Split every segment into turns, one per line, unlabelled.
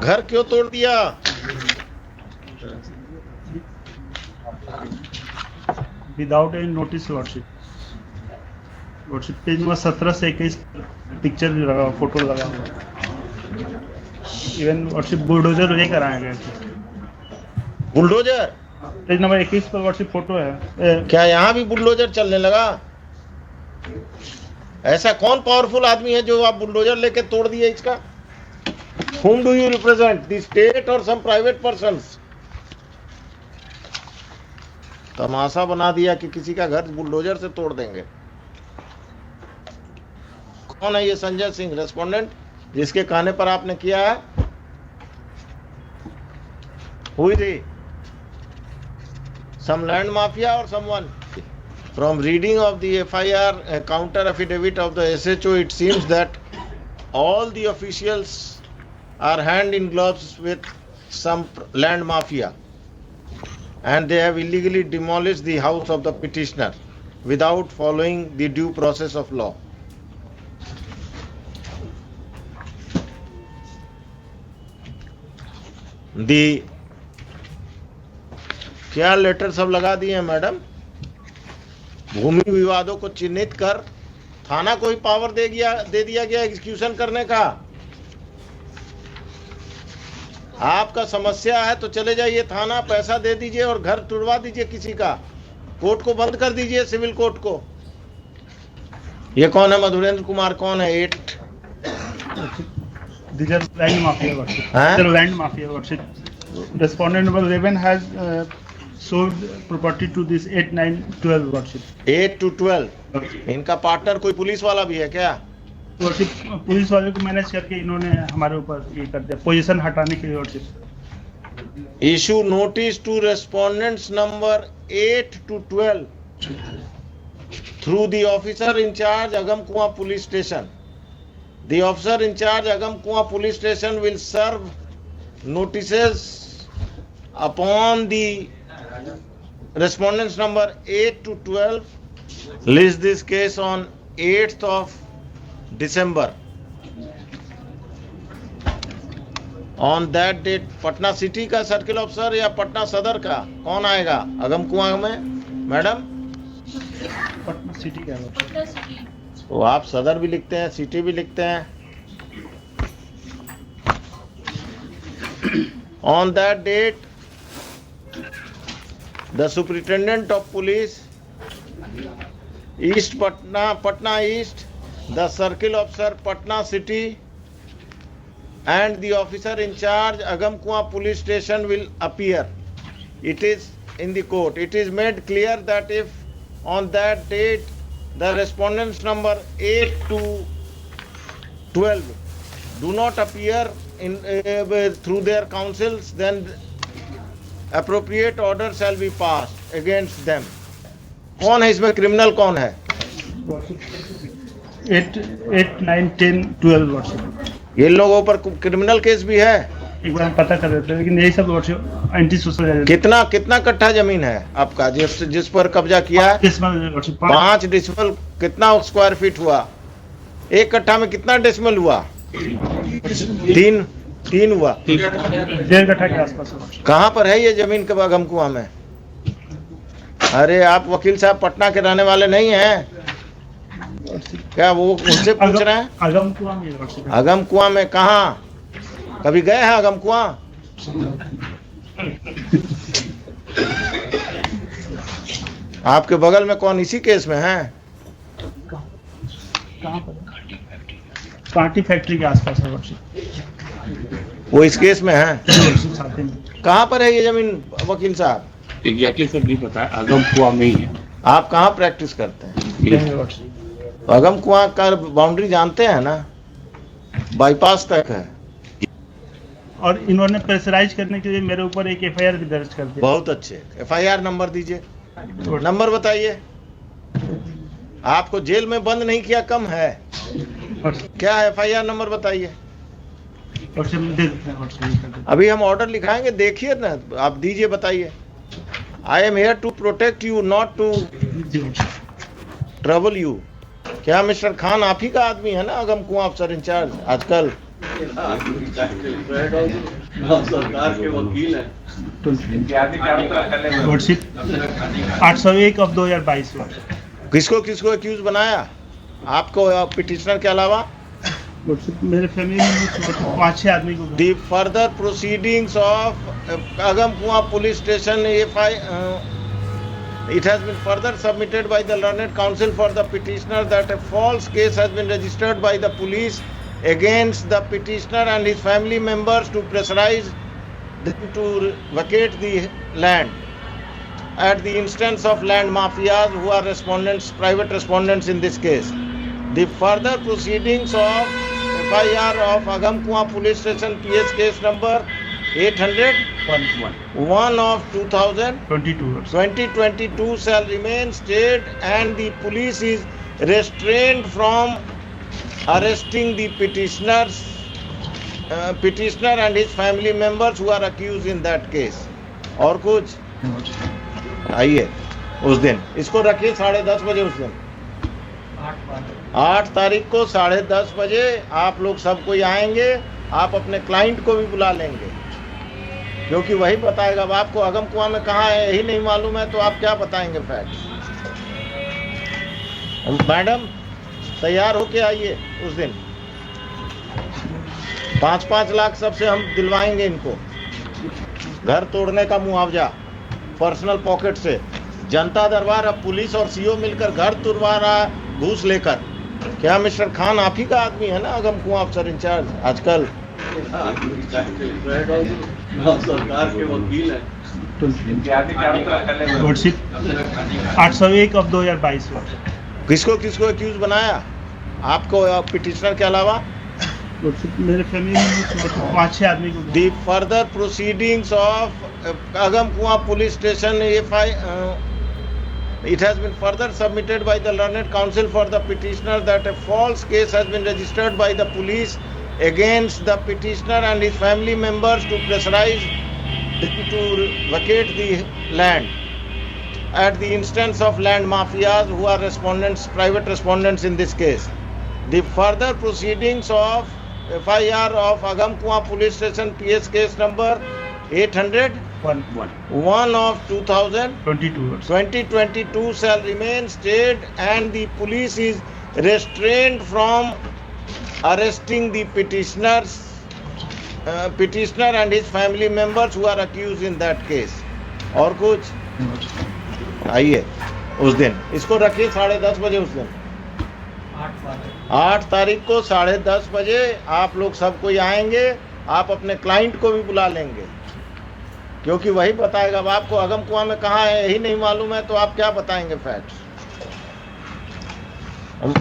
घर क्यों तोड़ दिया?
Without any notice lordship. Lordship page number 17 से 21 पिक्चर लगा, फोटो लगा हुआ। इवन लॉर्डशिप बुलडोजर ये कराए गए थे।
बुलडोजर?
पेज नंबर 21 पर लॉर्डशिप फोटो है।
क्या यहाँ भी बुलडोजर चलने लगा? ऐसा कौन पावरफुल आदमी है जो आप बुलडोजर लेके तोड़ दिए इसका? Whom do you represent? The state or some private persons? तमाशा बना दिया कि किसी का घर बुलडोजर से तोड़ देंगे। कौन है ये संजय सिंह रेस्पोंडेंट जिसके कहने पर आपने किया है? हुई थी some land mafia or someone? From reading of the FIR counter affidavit of the SHO, it seems that all the officials are hand in gloves with some land mafia, and they have illegally demolished the house of the petitioner without following the due process of law. The क्या letter सब लगा दिए हैं madam? भूमि विवादों को चिन्हित कर थाना को ही पावर दे दिया गया एग्जीक्यूशन करने का। आपका समस्या है तो चले जाइए थाना, पैसा दे दीजिए और घर तुड़वा दीजिए किसी का, कोर्ट को बंद कर दीजिए, सिविल कोर्ट को। ये कौन है? मधुरेंद्र कुमार कौन है? 8
These are land mafia worship. These are land mafia worship. Respondent number 11 has sold property to this 8, 9, 12 worship.
8 to 12। इनका पार्टनर कोई पुलिस वाला भी है क्या?
वर्षिप पुलिस वाले को मैनेज करके इन्होंने हमारे ऊपर ये कर दिया, पोजीशन हटाने के लिए। Worship
issue notice to respondents number 8 to 12 through the officer in charge Agamkuan police station. The officer in charge Agamkuan police station will serve notices upon the respondents number 8 to 12. List this case on 8th of December. On that date, Patna city का circle officer या पटना सदर का कौन आएगा अगमकुआं में? Madam
Patna city का।
तो आप सदर भी लिखते हैं, सिटी भी लिखते हैं। On that date, the superintendent of police, East Patna East, the circle officer Patna City, and the officer in charge Agamkuan police station will appear. It is in the court. It is made clear that if on that date the respondents number 8 to 12 do not appear in through their counsels, then appropriate order shall be passed against them. कौन है इसमें? Criminal कौन है?
8, 9, 10, 12 worship.
ये लोगों पर criminal case भी है?
एक बार हम पता कर देते हैं, लेकिन यही सब वर्षिप एंटी सोशल।
कितना कट्ठा जमीन है आपका जिस पर कब्जा किया है? 5 डेसिमल। कितना स्क्वायर फीट हुआ? 1 कट्ठा में कितना डेसिमल हुआ? 3 हुआ।
1.5 कट्ठा के आसपास।
कहाँ पर है ये जमीन कब अगमकुआं में? अरे आप वकील साहब पटना के रहने वाले नहीं हैं क्या? वो उनसे पूछ रहे हैं। अगमकुआं में कहाँ? कभी गए हैं अगमकुआं? आपके बगल में कौन इसी केस में है?
कांटी फैक्ट्री के आसपास है
वो इस केस में है। कहाँ पर है ये जमीन वकील साहब?
एग्जैक्टली सर नहीं पता है, अगमकुआं में ही है।
आप कहाँ प्रैक्टिस करते हैं? अगमकुआं का बाउंड्री जानते हैं ना? बाईपास तक है।
और इन्होंने प्रेशराइज करने के लिए मेरे ऊपर एक FIR भी दर्ज कर दिया।
बहुत अच्छे। FIR नंबर दीजिए। नंबर बताइए। आपको जेल में बंद नहीं किया कम है क्या? FIR नंबर बताइए। अभी हम ऑर्डर लिखाएंगे, देखिए ना, आप दीजिए, बताइए। I am here to protect you, not to trouble you. क्या मिस्टर खान आप ही का आदमी है ना अगमकुआं अफसर इंचार्ज आजकल? सरकार के वकील हैं।
लॉर्डशिप 801 ऑफ 2022
किसको किसको अक्यूज बनाया, आपको पिटिशनर के अलावा?
लॉर्डशिप मेरे फैमिली में 5-6 आदमी को।
The further proceedings of Agamkuwa police station, it has been further submitted by the learned counsel for the petitioner that a false case has been registered by the police against the petitioner and his family members to pressurize them to vacate the land at the instance of land mafias who are respondents, private respondents in this case. The further proceedings of FIR of Agamkuwa police station PS case number 801 of 2022 shall remain stayed and the police is restrained from arresting the petitioner and his family members who are accused in that case. और कुछ आइए उस दिन इसको रखिए 10:30 बजे। उस दिन 8 तारीख को 10:30 बजे आप लोग सब कोई आएंगे, आप अपने क्लाइंट को भी बुला लेंगे क्योंकि वही बताएगा। अब आपको अगमकुआं में कहाँ है यही नहीं मालूम है तो आप क्या बताएंगे फैक्ट। मैडम तैयार होके आइए उस दिन। 5-5 लाख सबसे हम दिलवाएंगे इनको, घर तोड़ने का मुआवजा पर्सनल पॉकेट से। जनता दरबार अब पुलिस और सीओ मिलकर घर तुड़वा रहा घूस लेकर। क्या मिस्टर खान आप ही का आदमी है ना अगमकुआं अफसर इंचार्ज आजकल? सरकार के वकील हैं।
लॉर्डशिप 801 ऑफ 2022
किसको किसको अक्यूज बनाया, आपको पिटिशनर के अलावा?
लॉर्डशिप मेरे फैमिली में 5-6 आदमी को।
The further proceedings of Agamkuwa police station, it has been further submitted by the learned counsel for the petitioner that a false case has been registered by the police against the petitioner and his family members to pressurize them to vacate the land at the instance of land mafias who are respondents, private respondents in this case. The further proceedings of FIR of Agamkuwa police station PS case number 801 of 2022 shall remain stayed and the police is restrained from arresting the petitioner and his family members who are accused in that case. और कुछ आइए उस दिन इसको रखिए 10:30 बजे। उस दिन 8 तारीख को 10:30 बजे आप लोग सब कोई आएंगे, आप अपने क्लाइंट को भी बुला लेंगे क्योंकि वही बताएगा। अब आपको अगमकुआं में कहाँ है यही नहीं मालूम है तो आप क्या बताएंगे फैक्ट।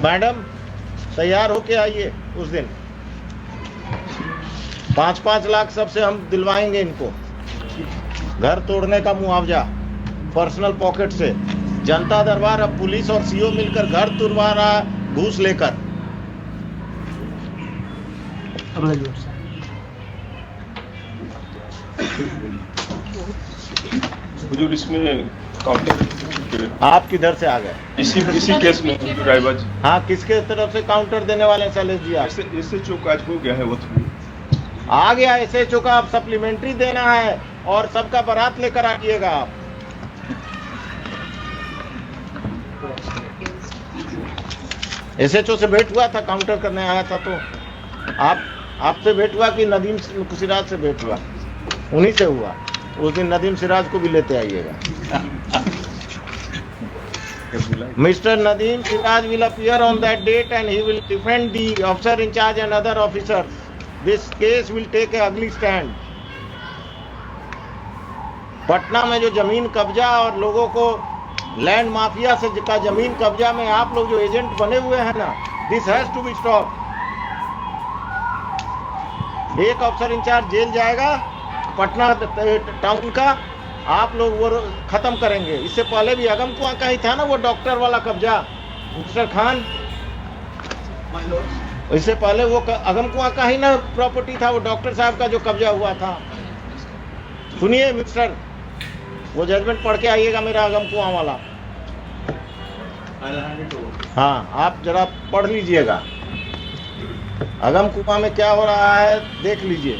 मैडम तैयार होके आइए उस दिन। 5-5 लाख सबसे हम दिलवाएंगे इनको, घर तोड़ने का मुआवजा पर्सनल पॉकेट से। जनता दरबार अब पुलिस और सीओ मिलकर घर तुड़वा रहा घूस लेकर।
हुजूर इसमें काउंटर
आप किधर से आ गए?
इसी केस में ड्राइवर।
हाँ, किसके तरफ से काउंटर देने वाले हैं शैलेश जी? आप
इससे चौक आज हो गया है वो
आ गया एसएचओ का, आप सप्लीमेंट्री देना है और सबका बारात लेकर आइएगा आप। एसएचओ से भेंट हुआ था, काउंटर करने आया था तो आपसे भेंट हुआ कि नदीम सिराज से भेंट हुआ? उन्हीं से हुआ। उस दिन नदीम सिराज को भी लेते आइएगा। Mr. Nadeem Siraj will appear on that date and he will defend the officer in charge and other officers. This case will take a ugly stand. Patna में जो जमीन कब्जा और लोगों को लैंड माफिया से का जमीन कब्जा में आप लोग जो एजेंट बने हुए हैं ना, this has to be stop. एक अफसर इंचार्ज जेल जाएगा पटना टाउन का, आप लोग वो खत्म करेंगे। इससे पहले भी अगमकुआं का ही था ना वो डॉक्टर वाला कब्जा, मिस्टर खान। इससे पहले वो अगमकुआं का ही ना प्रॉपर्टी था वो डॉक्टर साहब का जो कब्जा हुआ था। सुनिए मिस्टर, वो जजमेंट पढ़ के आइएगा मेरा अगमकुआं वाला। हाँ, आप जरा पढ़ लीजिएगा। अगम कुआं में क्या हो रहा है देख लीजिए।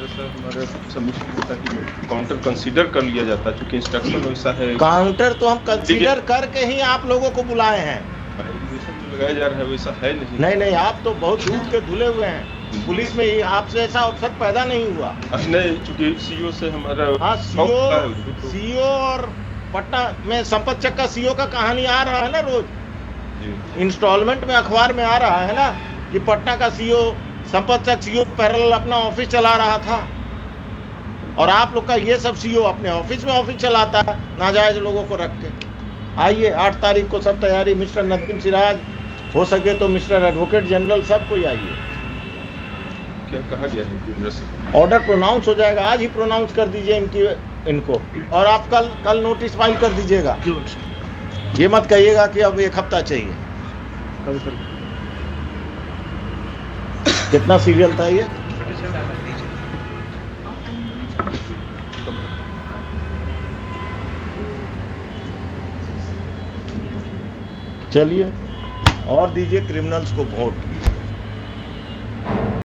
सर हमारे सबमिशन होता है कि काउंटर कंसीडर कर लिया जाता है, क्योंकि इंस्ट्रक्शन वैसा है।
काउंटर तो हम कंसीडर करके ही आप लोगों को बुलाए हैं।
एलिगेशन जो लगाया जा रहा है वैसा है नहीं।
नहीं नहीं, आप तो बहुत दूर के धुले हुए हैं। पुलिस में ही आपसे ऐसा अवसर पैदा नहीं हुआ।
नहीं, चूंकि सीईओ से हमारा
हाँ,
तो-
सीओ और पटना में संपत चक का सीओ का कहानी आ रहा है ना रोज,
जी।
इंस्टॉलमेंट में अखबार में आ रहा है ना कि पटना का सीओ संपत चक सीओ पैरेलल अपना ऑफिस चला रहा था, और आप लोग का ये सब सीओ अपने ऑफिस में ऑफिस चलाता है नाजायज लोगों को रख के। आइए 8 तारीख को सब तैयारी, मिस्टर नदीम सिराज, हो सके तो मिस्टर एडवोकेट जनरल, सब कोई आइए।
क्या कहा गया है केंद्र से?
ऑर्डर प्रोनाउंस हो जाएगा, आज ही प्रोनाउंस कर दीजिए इनको, और आप कल नोटिस फाइल कर दीजिएगा। ये मत कहिएगा कि अब 1 हफ्ता चाहिए। कितना सीरियल था ये? चलिए, और दीजिए क्रिमिनल्स को वोट।